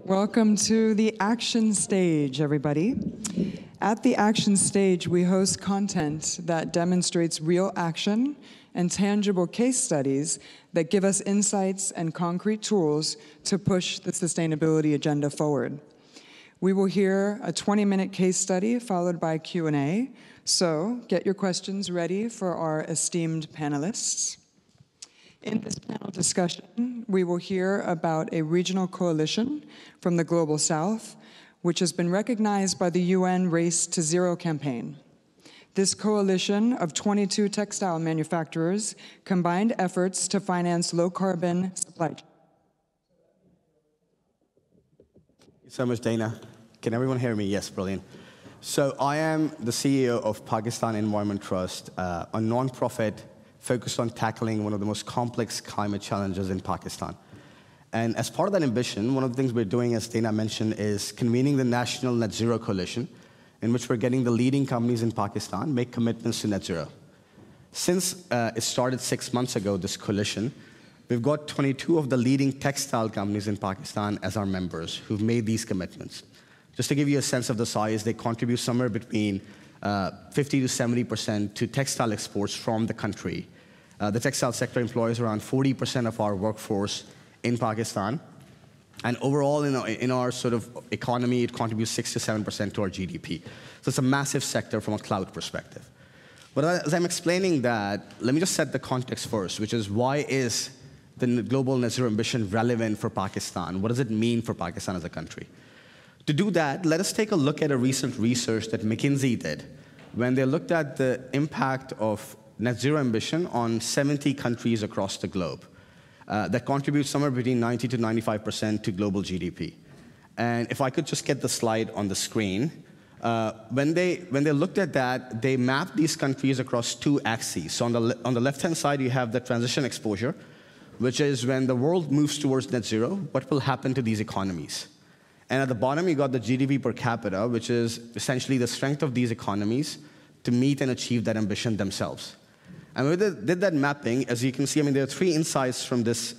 Welcome to the Action Stage, everybody. At the Action Stage, we host content that demonstrates real action and tangible case studies that give us insights and concrete tools to push the sustainability agenda forward. We will hear a 20-minute case study followed by Q&A, so get your questions ready for our esteemed panelists. In this panel discussion, we will hear about a regional coalition from the Global South, which has been recognized by the UN Race to Zero campaign. This coalition of 22 textile manufacturers combined efforts to finance low-carbon supply chains. Thank you so much, Dana. Can everyone hear me? Yes, brilliant. So I am the CEO of Pakistan Environment Trust, a non-profit focused on tackling one of the most complex climate challenges in Pakistan. And as part of that ambition, one of the things we're doing, as Dana mentioned, is convening the National Net Zero Coalition, in which we're getting the leading companies in Pakistan make commitments to net zero. Since it started 6 months ago, this coalition, we've got 22 of the leading textile companies in Pakistan as our members who've made these commitments. Just to give you a sense of the size, they contribute somewhere between 50 to 70% to textile exports from the country. The textile sector employs around 40% of our workforce in Pakistan. And overall, in our sort of economy, it contributes 6 to 7% to our GDP. So it's a massive sector from a cloud perspective. But as I'm explaining that, let me just set the context first, which is why is the global net zero ambition relevant for Pakistan? What does it mean for Pakistan as a country? To do that, let us take a look at a recent research that McKinsey did when they looked at the impact of net zero ambition on 70 countries across the globe that contribute somewhere between 90 to 95% to global GDP. And if I could just get the slide on the screen, when they looked at that, they mapped these countries across two axes. So on the left-hand side, you have the transition exposure, which is when the world moves towards net zero, what will happen to these economies? And at the bottom, you got the GDP per capita, which is essentially the strength of these economies to meet and achieve that ambition themselves. And when they did that mapping, as you can see, there are three insights from this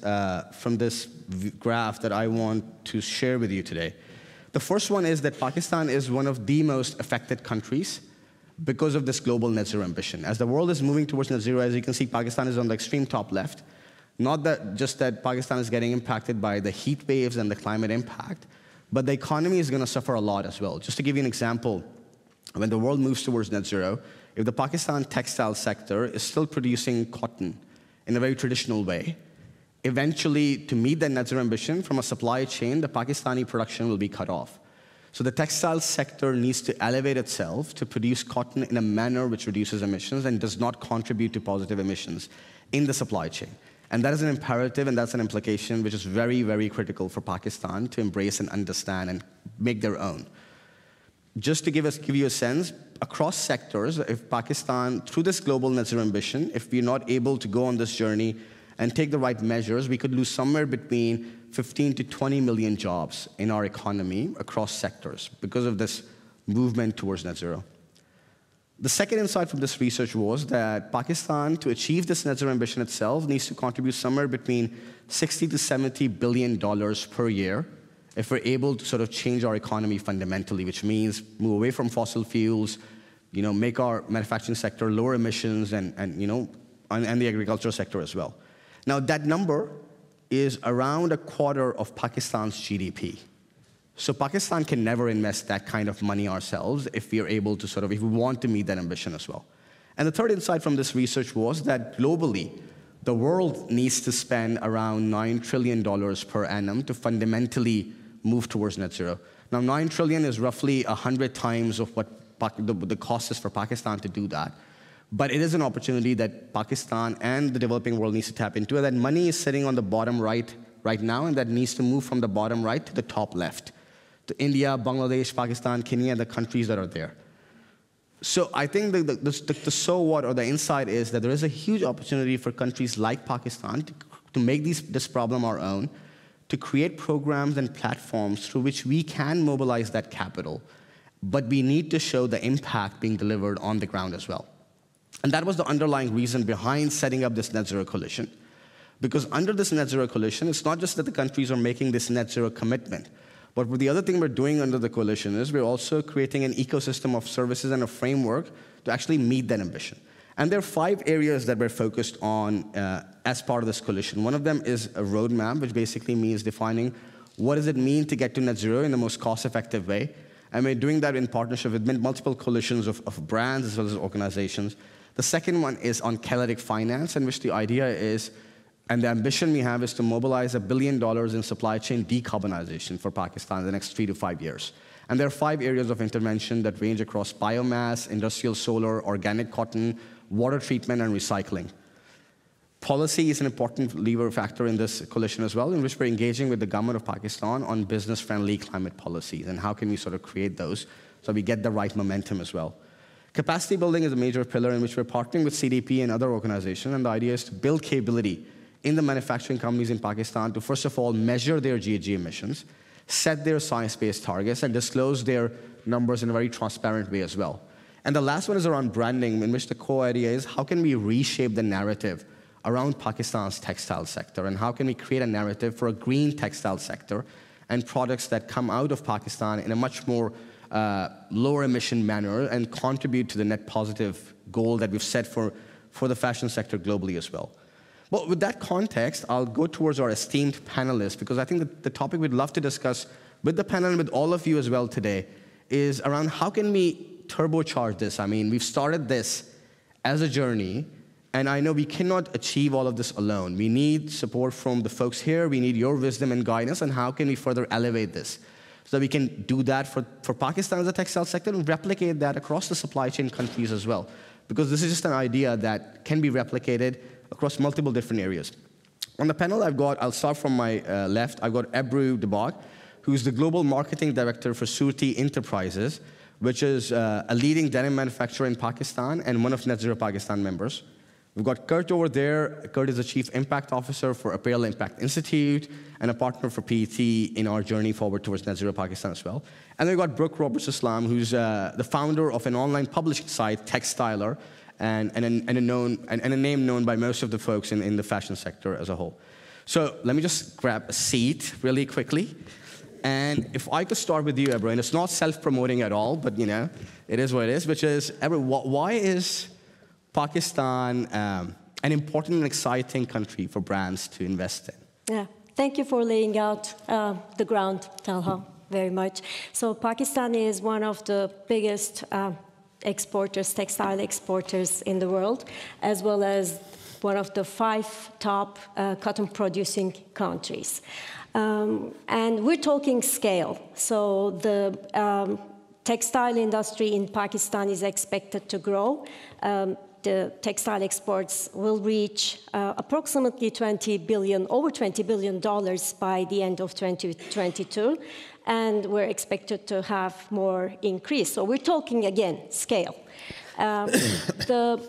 graph that I want to share with you today. The first one is that Pakistan is one of the most affected countries because of this global net zero ambition. As the world is moving towards net zero, as you can see, Pakistan is on the extreme top left. Not that just that Pakistan is getting impacted by the heat waves and the climate impact, but the economy is going to suffer a lot as well. Just to give you an example, when the world moves towards net zero, if the Pakistan textile sector is still producing cotton in a very traditional way, eventually, to meet that net zero ambition from a supply chain, the Pakistani production will be cut off. So the textile sector needs to elevate itself to produce cotton in a manner which reduces emissions and does not contribute to positive emissions in the supply chain. And that is an imperative, and that's an implication which is very, very critical for Pakistan to embrace and understand and make their own. Just to give you a sense, across sectors, if Pakistan, through this global net zero ambition, if we're not able to go on this journey and take the right measures, we could lose somewhere between 15 to 20 million jobs in our economy across sectors because of this movement towards net zero. The second insight from this research was that Pakistan, to achieve this net zero ambition itself, needs to contribute somewhere between $60 to $70 billion per year if we're able to sort of change our economy fundamentally, which means move away from fossil fuels, make our manufacturing sector lower emissions and the agricultural sector as well. Now, that number is around a quarter of Pakistan's GDP. So Pakistan can never invest that kind of money ourselves if we are able to if we want to meet that ambition as well. And the third insight from this research was that globally, the world needs to spend around $9 trillion per annum to fundamentally move towards net zero. Now, $9 trillion is roughly 100 times of what the cost is for Pakistan to do that. But it is an opportunity that Pakistan and the developing world needs to tap into. And that money is sitting on the bottom right now, and that needs to move from the bottom right to the top left, to India, Bangladesh, Pakistan, Kenya, and the countries that are there. So I think the so what, or the insight is that there is a huge opportunity for countries like Pakistan to make this problem our own, to create programs and platforms through which we can mobilize that capital, but we need to show the impact being delivered on the ground as well. And that was the underlying reason behind setting up this net zero coalition. Because under this net zero coalition, it's not just that the countries are making this net zero commitment, But the other thing we're doing under the coalition is we're also creating an ecosystem of services and a framework to actually meet that ambition. And there are 5 areas that we're focused on as part of this coalition. One of them is a roadmap, which basically means defining what does it mean to get to net zero in the most cost-effective way. And we're doing that in partnership with multiple coalitions of brands as well as organizations. The second one is on catalytic finance, in which the idea is, and the ambition we have is to mobilize $1 billion in supply chain decarbonization for Pakistan in the next 3 to 5 years. And there are 5 areas of intervention that range across biomass, industrial solar, organic cotton, water treatment, and recycling. Policy is an important lever factor in this coalition as well, in which we're engaging with the government of Pakistan on business-friendly climate policies, and how can we sort of create those so we get the right momentum as well. Capacity building is a major pillar in which we're partnering with CDP and other organizations, and the idea is to build capability in the manufacturing companies in Pakistan to, first of all, measure their GHG emissions, set their science-based targets, and disclose their numbers in a very transparent way as well. And the last one is around branding, in which the core idea is how can we reshape the narrative around Pakistan's textile sector, and how can we create a narrative for a green textile sector and products that come out of Pakistan in a much more lower emission manner and contribute to the net positive goal that we've set for the fashion sector globally as well. Well, with that context, I'll go towards our esteemed panelists, because I think that the topic we'd love to discuss with the panel and with all of you as well today is around how can we turbocharge this. I mean, we've started this as a journey, and I know we cannot achieve all of this alone. We need support from the folks here. We need your wisdom and guidance on how can we further elevate this so that we can do that for Pakistan as a textile sector and replicate that across the supply chain countries as well. Because this is just an idea that can be replicated across multiple different areas. On the panel I'll start from my left, I've got Ebru Debag, who's the Global Marketing Director for Surti Enterprises, which is a leading denim manufacturer in Pakistan and one of Net Zero Pakistan members. We've got Kurt over there. Kurt is the Chief Impact Officer for Apparel Impact Institute and a partner for PET in our journey forward towards Net Zero Pakistan as well. And then we've got Brooke Roberts-Islam, who's the founder of an online publishing site, Textiler, and a name known by most of the folks in the fashion sector as a whole. So let me just grab a seat really quickly. And if I could start with you, Ebru, and it's not self-promoting at all, but you know, it is what it is, which is, Ebru, why is Pakistan an important and exciting country for brands to invest in? Yeah, thank you for laying out the ground, Talha, very much. So Pakistan is one of the biggest exporters, textile exporters in the world, as well as one of the 5 top cotton-producing countries. And we're talking scale. So the textile industry in Pakistan is expected to grow. The textile exports will reach approximately over $20 billion by the end of 2022. And we're expected to have more increase. So we're talking, again, scale. The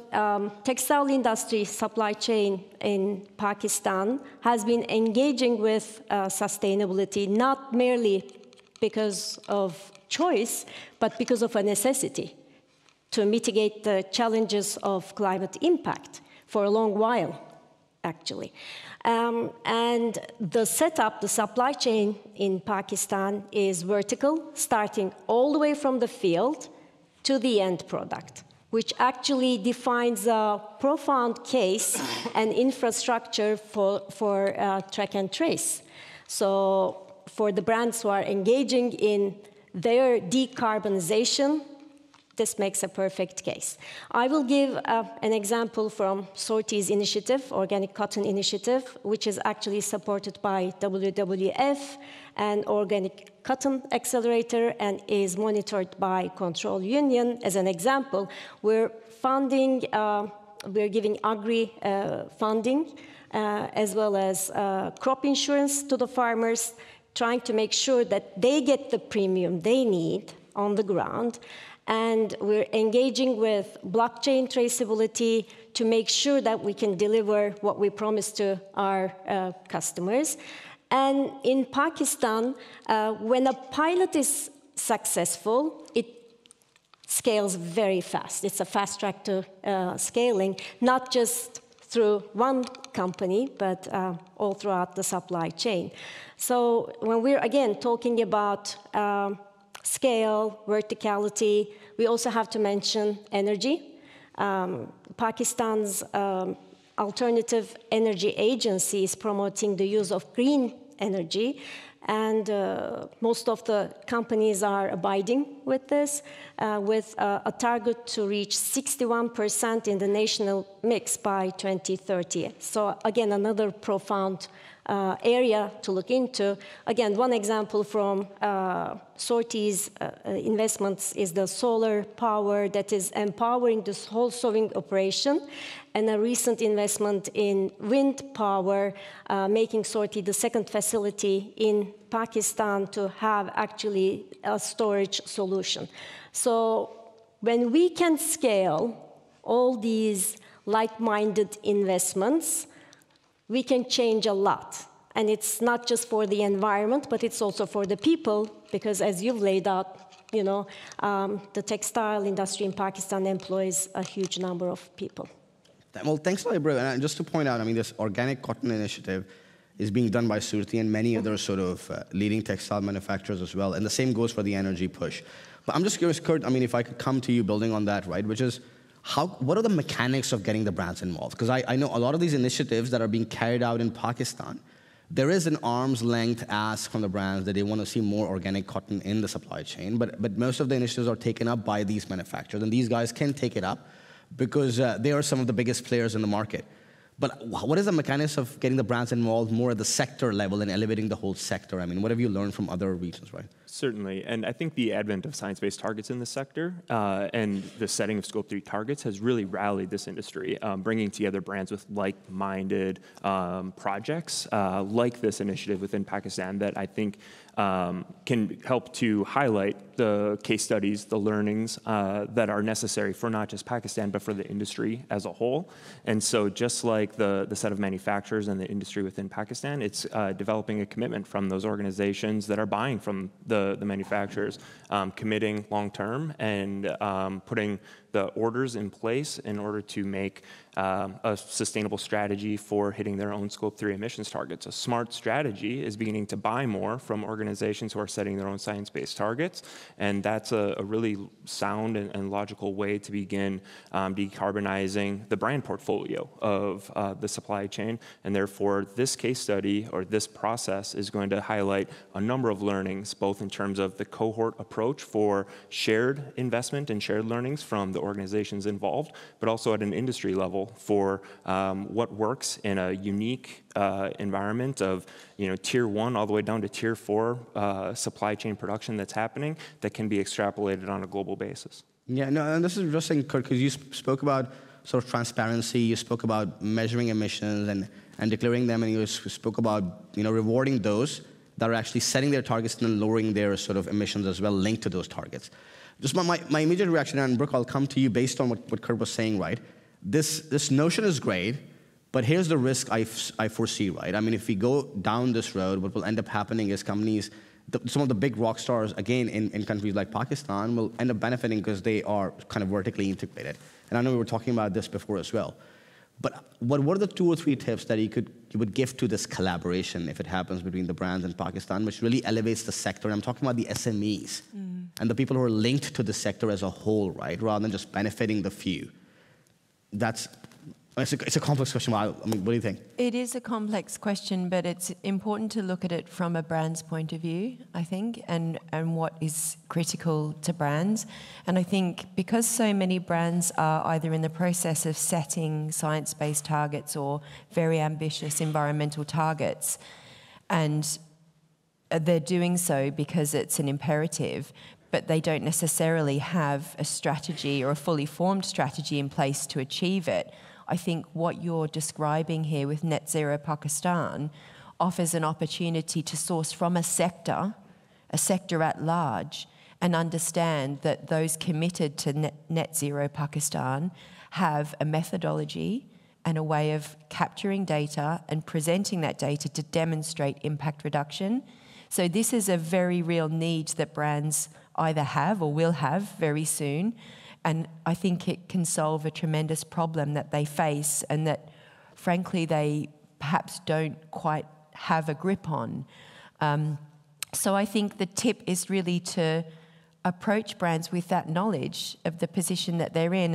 textile industry supply chain in Pakistan has been engaging with sustainability not merely because of choice, but because of a necessity to mitigate the challenges of climate impact for a long while, actually. And the setup, the supply chain in Pakistan is vertical, starting all the way from the field to the end product, which actually defines a profound case and infrastructure for track and trace. So for the brands who are engaging in their decarbonization, this makes a perfect case. I will give an example from Surti's initiative, Organic Cotton Initiative, which is actually supported by WWF and Organic Cotton Accelerator and is monitored by Control Union. As an example, we're giving agri funding as well as crop insurance to the farmers, trying to make sure that they get the premium they need on the ground. And we're engaging with blockchain traceability to make sure that we can deliver what we promise to our customers. And in Pakistan, when a pilot is successful, it scales very fast. It's a fast track to scaling, not just through one company, but all throughout the supply chain. So when we're, again, talking about scale, verticality, we also have to mention energy. Pakistan's Alternative Energy Agency is promoting the use of green energy, and most of the companies are abiding with this, with a target to reach 61% in the national mix by 2030. So again, another profound area to look into. Again, one example from Sorty's investments is the solar power that is empowering this whole sowing operation, and a recent investment in wind power, making Sorty the second facility in Pakistan to have actually a storage solution. So when we can scale all these like-minded investments, we can change a lot. And it's not just for the environment, but it's also for the people, because as you've laid out, you know, the textile industry in Pakistan employs a huge number of people. Well, thanks a lot, bro. And just to point out, I mean, this organic cotton initiative is being done by Surti and many other sort of leading textile manufacturers as well. And the same goes for the energy push. But I'm just curious, Kurt, I mean, if I could come to you building on that, right, which is, what are the mechanics of getting the brands involved? Because I know a lot of these initiatives that are being carried out in Pakistan, there is an arm's length ask from the brands that they want to see more organic cotton in the supply chain, but most of the initiatives are taken up by these manufacturers, and these guys can take it up because they are some of the biggest players in the market. But what is the mechanics of getting the brands involved more at the sector level and elevating the whole sector? I mean, what have you learned from other regions, right? Certainly, and I think the advent of science-based targets in the sector and the setting of Scope 3 targets has really rallied this industry, bringing together brands with like-minded projects like this initiative within Pakistan that I think can help to highlight the case studies, the learnings that are necessary for not just Pakistan, but for the industry as a whole. And so just like the set of manufacturers and the industry within Pakistan, it's developing a commitment from those organizations that are buying from the manufacturers, committing long-term and putting the orders in place in order to make a sustainable strategy for hitting their own Scope 3 emissions targets. A smart strategy is beginning to buy more from organizations who are setting their own science-based targets, and that's a really sound and logical way to begin decarbonizing the brand portfolio of the supply chain, and therefore this case study or this process is going to highlight a number of learnings, both in terms of the cohort approach for shared investment and shared learnings from the organizations involved, but also at an industry level for what works in a unique environment of tier 1 all the way down to tier 4 supply chain production that's happening that can be extrapolated on a global basis. Yeah, no, and this is interesting, Kurt, because you spoke about sort of transparency, you spoke about measuring emissions and declaring them, and you spoke about rewarding those that are actually setting their targets and lowering their sort of emissions as well, linked to those targets. Just my immediate reaction, and Brooke, I'll come to you based on what Kurt was saying, right? This notion is great, but here's the risk I foresee, right? I mean, if we go down this road, what will end up happening is companies, some of the big rock stars, again, in countries like Pakistan, will end up benefiting because they are kind of vertically integrated. And I know we were talking about this before as well. But what are the 2 or 3 tips that you would give to this collaboration if it happens between the brands in Pakistan, which really elevates the sector? And I'm talking about the SMEs and the people who are linked to the sector as a whole, right? Rather than just benefiting the few. It's a complex question. I mean, what do you think? It is a complex question, but it's important to look at it from a brand's point of view, I think, and what is critical to brands. And I think because so many brands are either in the process of setting science-based targets or very ambitious environmental targets, and they're doing so because it's an imperative, but they don't necessarily have a strategy or a fully formed strategy in place to achieve it. I think what you're describing here with Net Zero Pakistan offers an opportunity to source from a sector at large, and understand that those committed to Net Zero Pakistan have a methodology and a way of capturing data and presenting that data to demonstrate impact reduction. So this is a very real need that brands either have or will have very soon. And I think it can solve a tremendous problem that they face, and that frankly, they perhaps don't quite have a grip on. So I think the tip is really to approach brands with that knowledge of the position that they're in,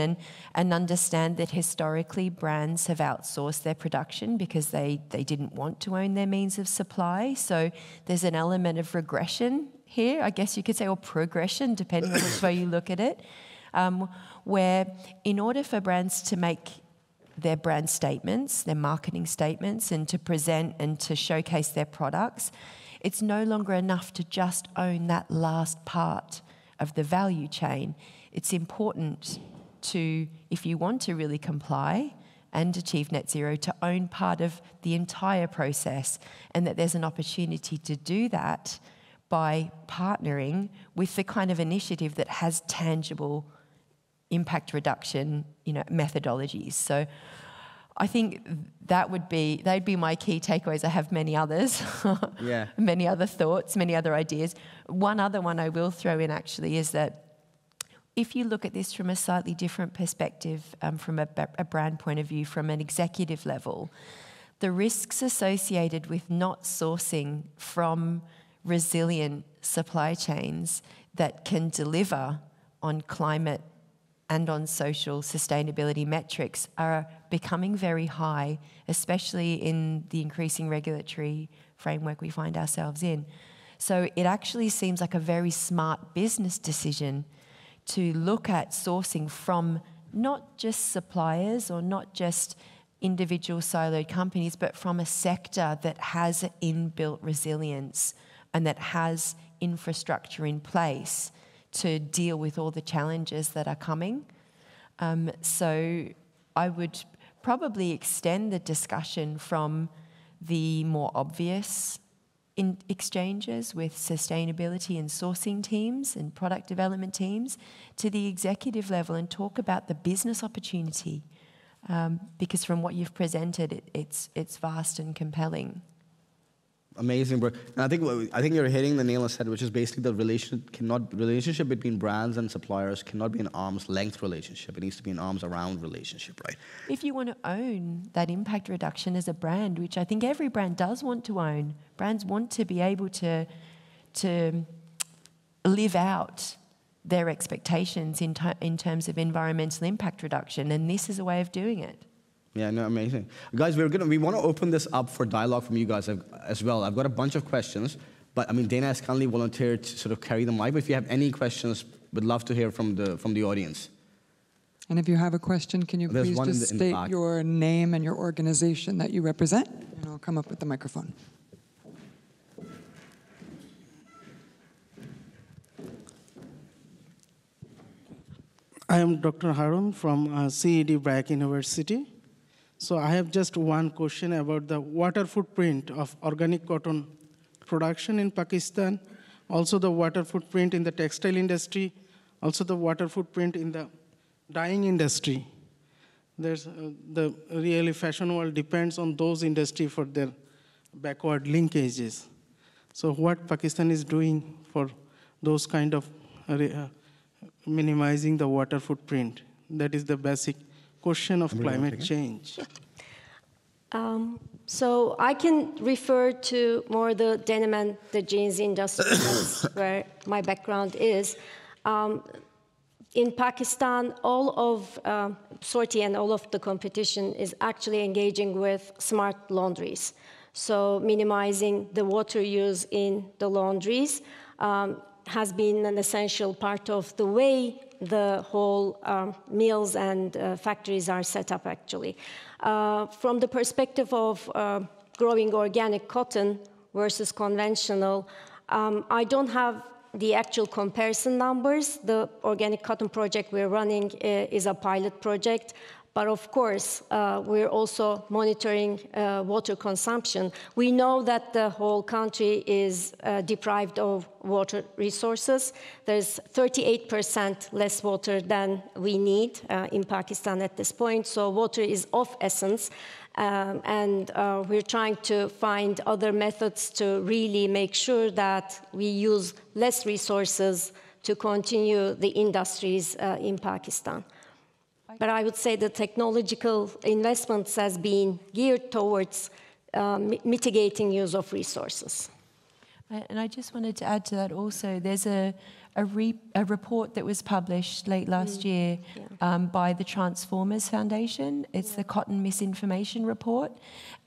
and understand that historically brands have outsourced their production because they didn't want to own their means of supply. So there's an element of regression here, I guess you could say, or progression, depending on which way you look at it, where in order for brands to make their brand statements, their marketing statements, and to present and to showcase their products, it's no longer enough to just own that last part of the value chain. It's important to, if you want to really comply and achieve net zero, to own part of the entire process, and that there's an opportunity to do that by partnering with the kind of initiative that has tangible impact reduction, methodologies. So I think they'd be my key takeaways. I have many others, many other thoughts, many other ideas. One other one I will throw in actually is that if you look at this from a slightly different perspective, from a brand point of view, from an executive level, the risks associated with not sourcing from resilient supply chains that can deliver on climate and on social sustainability metrics are becoming very high, especially in the increasing regulatory framework we find ourselves in. So it actually seems like a very smart business decision to look at sourcing from not just suppliers or not just individual siloed companies, but from a sector that has inbuilt resilience and that has infrastructure in place to deal with all the challenges that are coming. So I would probably extend the discussion from the more obvious exchanges with sustainability and sourcing teams and product development teams to the executive level and talk about the business opportunity, because from what you've presented, it's vast and compelling. Amazing, bro. And I think you're hitting the nail on the head, which is basically the relationship between brands and suppliers cannot be an arm's length relationship. It needs to be an arm's around relationship, right? If you want to own that impact reduction as a brand, which I think every brand does want to own, brands want to be able to live out their expectations in terms of environmental impact reduction, and this is a way of doing it. Yeah, no, amazing. Guys, we want to open this up for dialogue from you guys as well. I've got a bunch of questions, but I mean, Dana has kindly volunteered to sort of carry the mic. But if you have any questions, we'd love to hear from the audience. And if you have a question, can you please just state your name and your organization that you represent? And I'll come up with the microphone. I am Dr. Harun from CED Brack University. So I have just one question about the water footprint of organic cotton production in Pakistan, also the water footprint in the textile industry, also the water footprint in the dyeing industry. There's the really fashion world depends on those industries for their backward linkages. So what Pakistan is doing for those kind of minimizing the water footprint? That is the basic question of climate change. So I can refer to more the denim and the jeans industry. That's where my background is. In Pakistan, all of Sorti and all of the competition is actually engaging with smart laundries. So minimizing the water use in the laundries has been an essential part of the way the whole mills and factories are set up, actually. From the perspective of growing organic cotton versus conventional, I don't have the actual comparison numbers. The organic cotton project we're running is a pilot project. But of course, we're also monitoring water consumption. We know that the whole country is deprived of water resources. There's 38% less water than we need in Pakistan at this point. So water is of essence. And we're trying to find other methods to really make sure that we use less resources to continue the industries in Pakistan. But I would say the technological investments has been geared towards mitigating use of resources. And I just wanted to add to that also, there's a report that was published late last year by the Transformers Foundation. It's the Cotton Misinformation Report.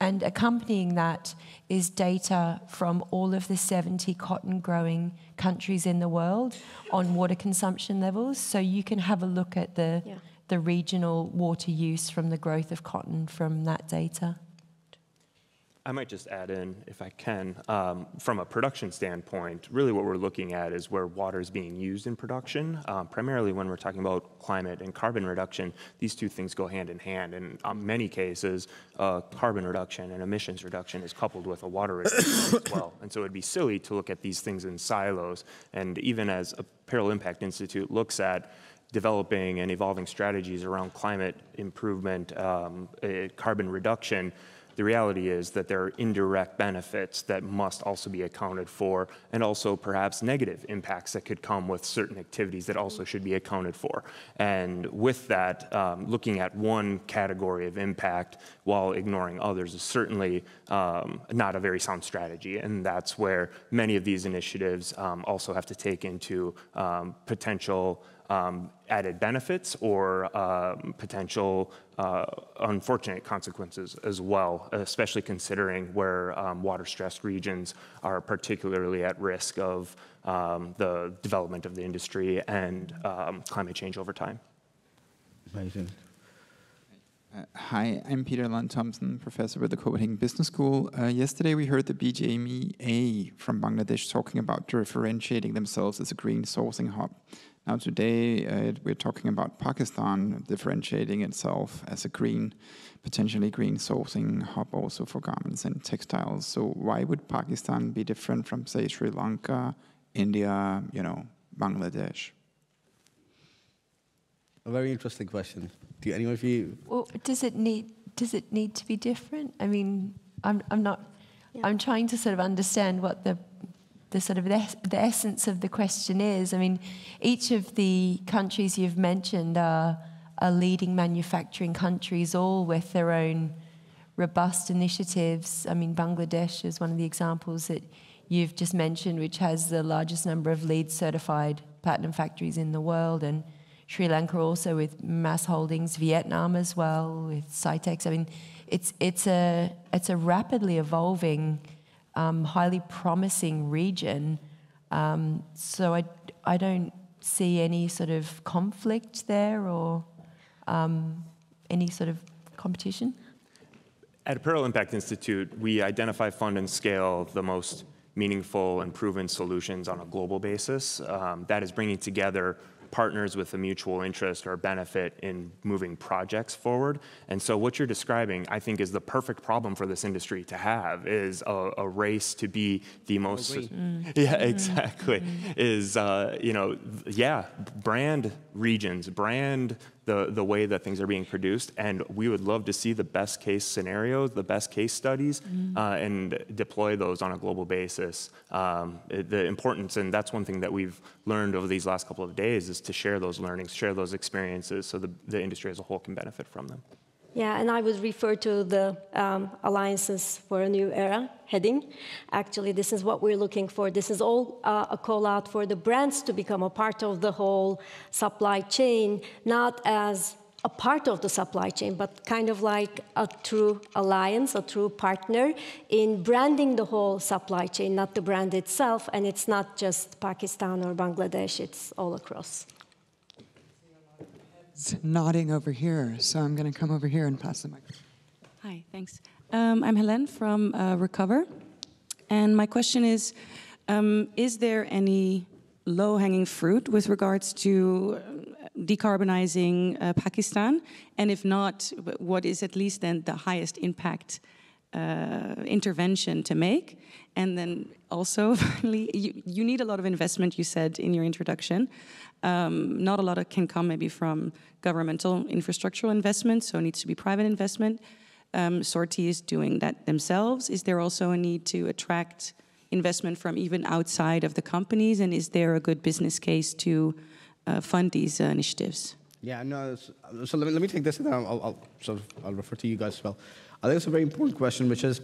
And accompanying that is data from all of the 70 cotton growing countries in the world on water consumption levels. So you can have a look at the regional water use from the growth of cotton from that data. I might just add in, if I can, from a production standpoint, really what we're looking at is where water is being used in production. Primarily when we're talking about climate and carbon reduction, these two things go hand in hand. And in many cases, carbon reduction and emissions reduction is coupled with a water reduction as well. And so it'd be silly to look at these things in silos. And even as Apparel Impact Institute looks at developing and evolving strategies around climate improvement, carbon reduction, the reality is that there are indirect benefits that must also be accounted for, and also perhaps negative impacts that could come with certain activities that also should be accounted for. And with that, looking at one category of impact while ignoring others is certainly not a very sound strategy. And that's where many of these initiatives also have to take into potential added benefits or potential unfortunate consequences as well, especially considering where water-stressed regions are particularly at risk of the development of the industry and climate change over time. Amazing. Hi, I'm Peter Lund-Thompson, professor with the Copenhagen Business School. Yesterday we heard the BJMEA from Bangladesh talking about differentiating themselves as a green sourcing hub. Now today we're talking about Pakistan differentiating itself as a potentially green sourcing hub also for garments and textiles. So why would Pakistan be different from, say, Sri Lanka, India, Bangladesh? A very interesting question. Do any of you? Well, does it need to be different? I mean, I'm trying to sort of understand what the essence of the question is. I mean, each of the countries you've mentioned are leading manufacturing countries, all with their own robust initiatives. I mean, Bangladesh is one of the examples that you've just mentioned, which has the largest number of LEED certified platinum factories in the world, and Sri Lanka also with mass holdings, Vietnam as well with Cytex. I mean, it's a rapidly evolving, highly promising region. So I don't see any sort of conflict there or any sort of competition. At Apparel Impact Institute, we identify, fund, and scale the most meaningful and proven solutions on a global basis. That is bringing together partners with a mutual interest or benefit in moving projects forward. And so what you're describing, I think, is the perfect problem for this industry to have, is a race to be the most... Yeah, exactly. Is, brand regions, brand the way that things are being produced, and we would love to see the best case scenarios, the best case studies, and deploy those on a global basis. The importance, and that's one thing that we've learned over these last couple of days, is to share those learnings, share those experiences, so the industry as a whole can benefit from them. Yeah, and I would refer to the Alliances for a New Era heading. Actually, this is what we're looking for. This is all a call out for the brands to become a part of the whole supply chain, not as a part of the supply chain, but kind of like a true alliance, a true partner in branding the whole supply chain, not the brand itself. And it's not just Pakistan or Bangladesh, it's all across. Nodding over here, so I'm going to come over here and pass the mic. Hi, thanks. I'm Helene from Recover, and my question is there any low-hanging fruit with regards to decarbonizing Pakistan? And if not, what is at least then the highest impact intervention to make? And then also, finally, you need a lot of investment, you said in your introduction. Not a lot can come maybe from governmental infrastructural investment, so it needs to be private investment. Sortie is doing that themselves. Is there also a need to attract investment from even outside of the companies, and is there a good business case to fund these initiatives? Yeah, no, so let me take this, and then I'll refer to you guys as well. I think it's a very important question, which is,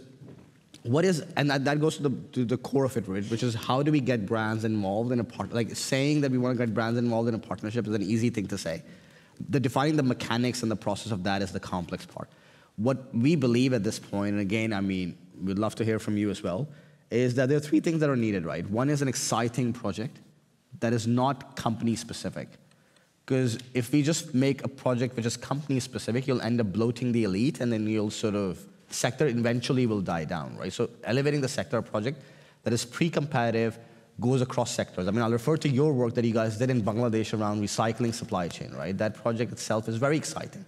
what is, and that goes to the core of it, right, which is how do we get brands involved in a part, like saying that we want to get brands involved in a partnership is an easy thing to say. Defining the mechanics and the process of that is the complex part. What we believe at this point, and again, I mean, we'd love to hear from you as well, is that there are three things that are needed, right? One is an exciting project that is not company specific. Because if we just make a project which is company specific, you'll end up bloating the elite, and then you'll sort of, sector eventually will die down, right? So elevating the sector project that is pre-competitive, goes across sectors. I mean, I'll refer to your work that you guys did in Bangladesh around recycling supply chain, right? That project itself is very exciting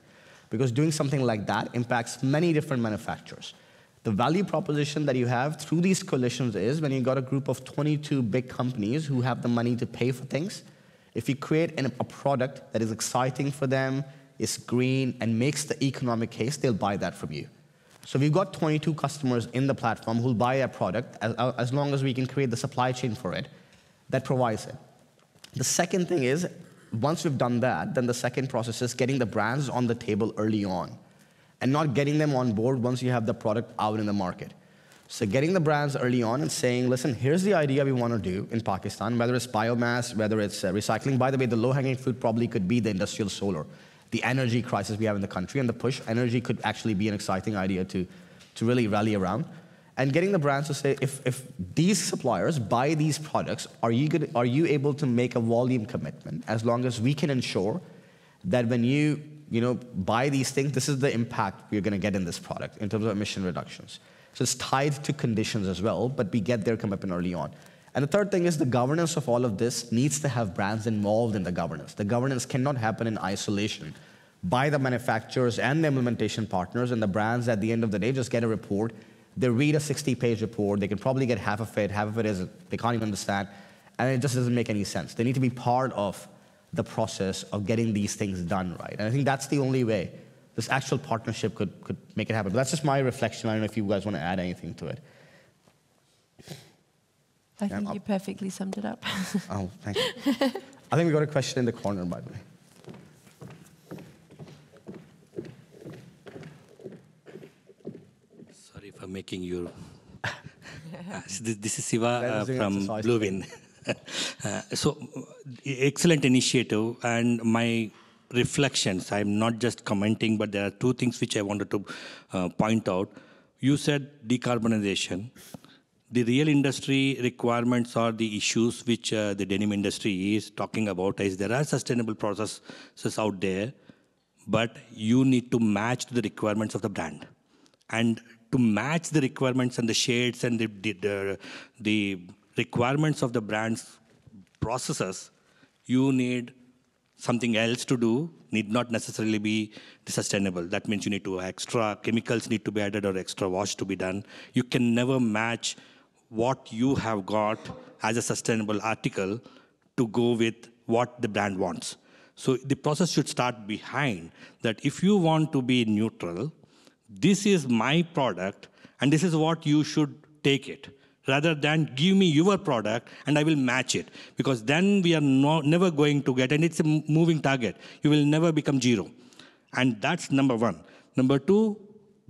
because doing something like that impacts many different manufacturers. The value proposition that you have through these coalitions is when you've got a group of 22 big companies who have the money to pay for things, if you create a product that is exciting for them, is green, and makes the economic case, they'll buy that from you. So we've got 22 customers in the platform who'll buy a product as long as we can create the supply chain for it that provides it. The second thing is, once we've done that, then the second process is getting the brands on the table early on and not getting them on board once you have the product out in the market. So getting the brands early on and saying, listen, here's the idea we want to do in Pakistan, whether it's biomass, whether it's recycling. By the way, the low-hanging fruit probably could be the industrial solar, the energy crisis we have in the country, and the push. Energy could actually be an exciting idea to really rally around. And getting the brands to say, if these suppliers buy these products, are you able to make a volume commitment as long as we can ensure that when you buy these things, this is the impact we're going to get in this product in terms of emission reductions. So it's tied to conditions as well, but we get their commitment early on. And the third thing is the governance of all of this needs to have brands involved in the governance. The governance cannot happen in isolation by the manufacturers and the implementation partners, and the brands at the end of the day just get a report. They read a 60-page report. They can probably get half of it is they can't even understand, and it just doesn't make any sense. They need to be part of the process of getting these things done right. And I think that's the only way this actual partnership could make it happen. But that's just my reflection. I don't know if you guys want to add anything to it. I think you perfectly summed it up. Oh, thank you. I think we got a question in the corner, by the way. Sorry for making you... This is Siva from Bluewin. So, excellent initiative, and my reflections, I'm not just commenting, but there are two things which I wanted to point out. You said decarbonization. The real industry requirements or the issues which the denim industry is talking about is there are sustainable processes out there, but you need to match the requirements of the brand. And to match the requirements and the shades and the requirements of the brand's processes, you need something else to do, need not necessarily be sustainable. That means you need to extra chemicals need to be added or extra wash to be done. You can never match what you have got as a sustainable article to go with what the brand wants. So the process should start behind that. If you want to be neutral, this is my product and this is what you should take it, rather than give me your product and I will match it. Because then we are never going to get, and it's a moving target. You will never become zero. And that's number one. Number two,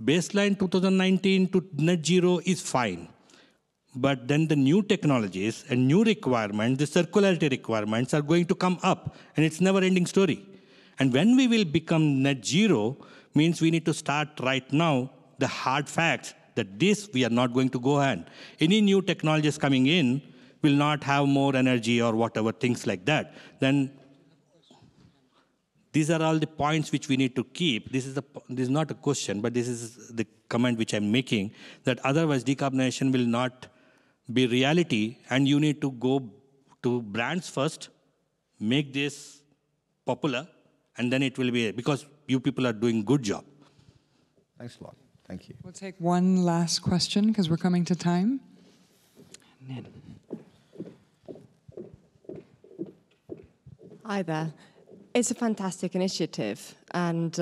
baseline 2019 to net zero is fine. But then the new technologies and new requirements, the circularity requirements are going to come up, and it's never-ending story. And when we will become net zero means we need to start right now the hard facts that this we are not going to go ahead. Any new technologies coming in will not have more energy or whatever, things like that. Then these are all the points which we need to keep. This is not a question, but this is the comment which I'm making, that otherwise decarbonization will not be reality, and you need to go to brands first, make this popular, and then it will be, because you people are doing good job. Thanks a lot. Thank you. We'll take one last question because we're coming to time. Hi there. It's a fantastic initiative, and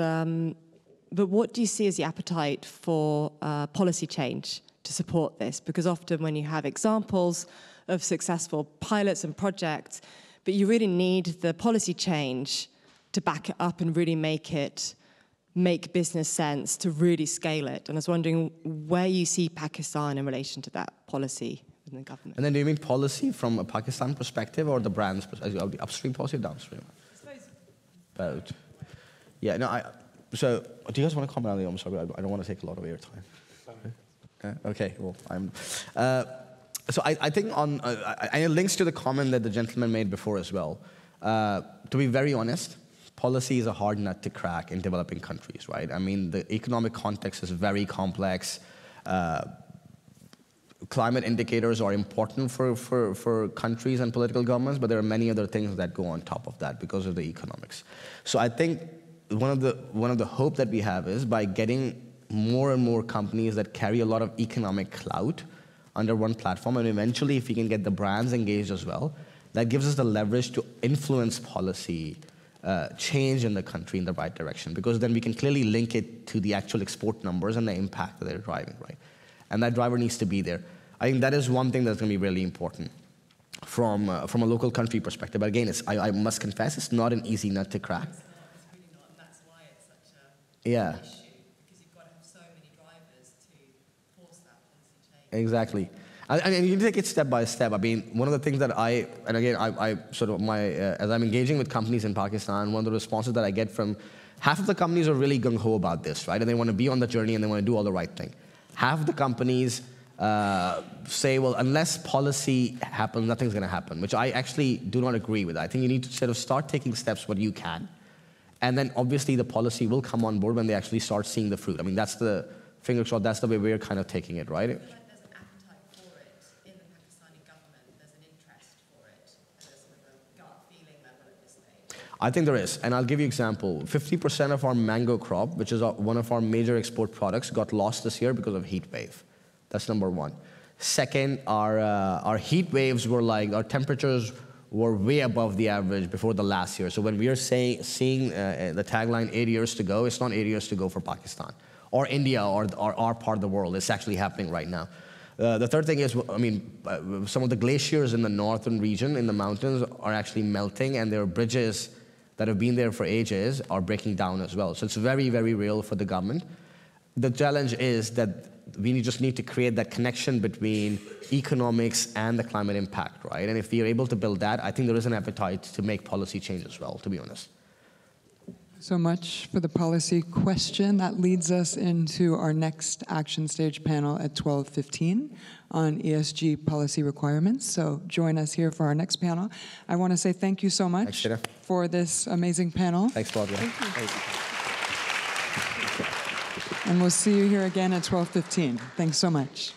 but what do you see as the appetite for policy change to support this? Because often when you have examples of successful pilots and projects, but you really need the policy change to back it up and really make business sense, to really scale it. And I was wondering where you see Pakistan in relation to that policy within the government. And then do you mean policy from a Pakistan perspective or the brand's perspective? Upstream policy or downstream? Both. Yeah, no, so do you guys want to comment on it? I'm sorry, I don't want to take a lot of your time. Okay, well, so I think and it links to the comment that the gentleman made before as well. To be very honest, policy is a hard nut to crack in developing countries, right? I mean, the economic context is very complex. Climate indicators are important for countries and political governments, but there are many other things that go on top of that because of the economics. So I think one of the hope that we have is by getting more and more companies that carry a lot of economic clout under one platform, and eventually if we can get the brands engaged as well, that gives us the leverage to influence policy change in the country in the right direction, because then we can clearly link it to the actual export numbers and the impact that they're driving, right? And that driver needs to be there. I think that is one thing that's going to be really important from a local country perspective. But again, I must confess, it's not an easy nut to crack. It's really not, and that's why it's such an issue, because you've got to have so many drivers to force that policy change. Exactly. And you take it step by step. I mean, one of the things that I sort of as I'm engaging with companies in Pakistan, one of the responses that I get from half of the companies are really gung-ho about this, right? And they want to be on the journey and they want to do all the right thing. Half of the companies say, well, unless policy happens, nothing's going to happen, which I actually do not agree with. I think you need to sort of start taking steps what you can. And then obviously the policy will come on board when they actually start seeing the fruit. I mean, that's the finger shot, that's the way we're kind of taking it, right? I think there is, and I'll give you an example. 50% of our mango crop, which is one of our major export products, got lost this year because of heat wave. That's number one. Second, our heat waves were like, our temperatures were way above the average before the last year. So when we are seeing the tagline 8 years to go, it's not 8 years to go for Pakistan or India or our part of the world. It's actually happening right now. The third thing is, I mean, some of the glaciers in the northern region, in the mountains, are actually melting, and there are bridges that have been there for ages are breaking down as well. So it's very, very real for the government. The challenge is that we just need to create that connection between economics and the climate impact, right? And if we are able to build that, I think there is an appetite to make policy change as well, to be honest. So much for the policy question. That leads us into our next action stage panel at 12:15 on ESG policy requirements. So join us here for our next panel. I want to say thank you so much for this amazing panel. Thanks, Claudia. Thank you. And we'll see you here again at 12:15. Thanks so much.